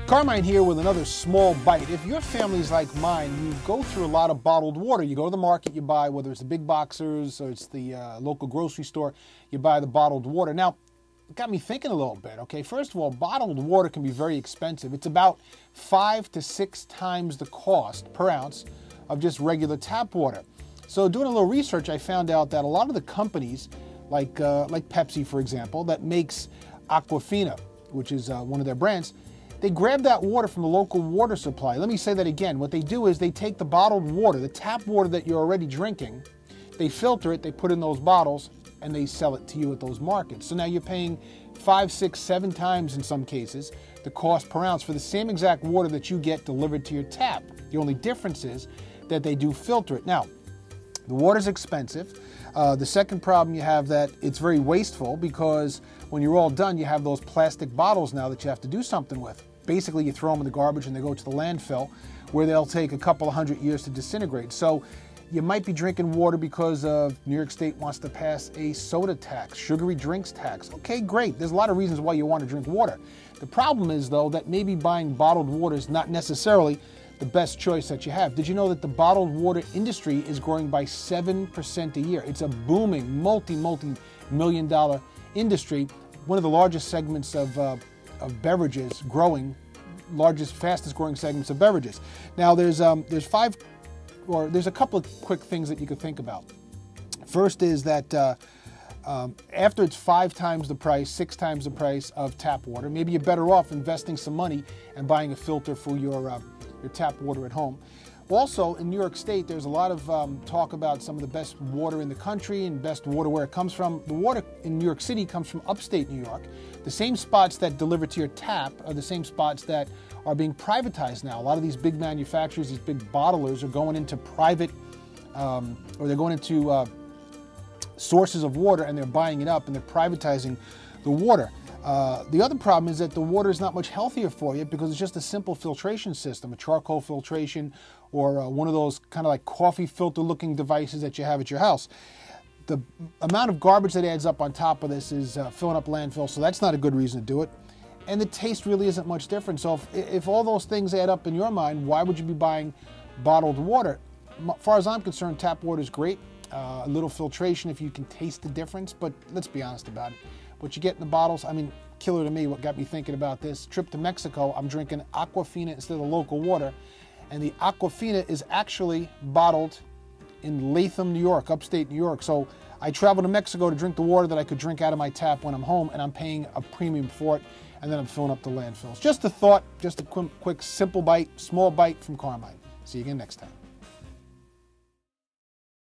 Carmine here with another small bite. If your family's like mine, you go through a lot of bottled water. You go to the market, you buy, whether it's the big boxers or it's the local grocery store, you buy the bottled water. Now, it got me thinking a little bit, okay? First of all, bottled water can be very expensive. It's about 5 to 6 times the cost per ounce of just regular tap water. So doing a little research, I found out that a lot of the companies, like Pepsi, for example, that makes Aquafina, which is one of their brands, they grab that water from the local water supply. Let me say that again. What they do is they take the bottled water, the tap water that you're already drinking, they filter it, they put in those bottles, and they sell it to you at those markets. So now you're paying 5, 6, 7 times in some cases the cost per ounce for the same exact water that you get delivered to your tap. The only difference is that they do filter it. Now, the water's expensive. The second problem you have that it's very wasteful because when you're all done, you have those plastic bottles now that you have to do something with. Basically, you throw them in the garbage and they go to the landfill where they'll take a couple of 100 years to disintegrate. So you might be drinking water because New York State wants to pass a soda tax, sugary drinks tax. Okay, great. There's a lot of reasons why you want to drink water. The problem is, though, that maybe buying bottled water is not necessarily the best choice that you have. Did you know that the bottled water industry is growing by 7% a year? It's a booming, multi-million dollar industry, one of the largest segments of beverages growing, fastest growing segments of beverages. Now there's a couple of quick things that you could think about. First is that after it's 5 times the price, 6 times the price of tap water, maybe you're better off investing some money and buying a filter for your tap water at home. Also, in New York State, there's a lot of talk about some of the best water in the country and best water where it comes from. The water in New York City comes from upstate New York. The same spots that deliver to your tap are the same spots that are being privatized now. A lot of these big manufacturers, these big bottlers are going into private, or they're going into sources of water and they're buying it up and they're privatizing the water. The other problem is that the water is not much healthier for you because it's just a simple filtration system, a charcoal filtration or one of those kind of like coffee filter looking devices that you have at your house. The amount of garbage that adds up on top of this is filling up landfills, so that's not a good reason to do it. And the taste really isn't much different. So if all those things add up in your mind, why would you be buying bottled water? As far as I'm concerned, tap water is great. A little filtration if you can taste the difference, but let's be honest about it. What you get in the bottles, I mean, killer to me. What got me thinking about this trip to Mexico, I'm drinking Aquafina instead of local water, and the Aquafina is actually bottled in Latham, New York, upstate New York. So I travel to Mexico to drink the water that I could drink out of my tap when I'm home, and I'm paying a premium for it, and then I'm filling up the landfills. Just a thought, just a quick, simple bite, small bite from Carmine. See you again next time.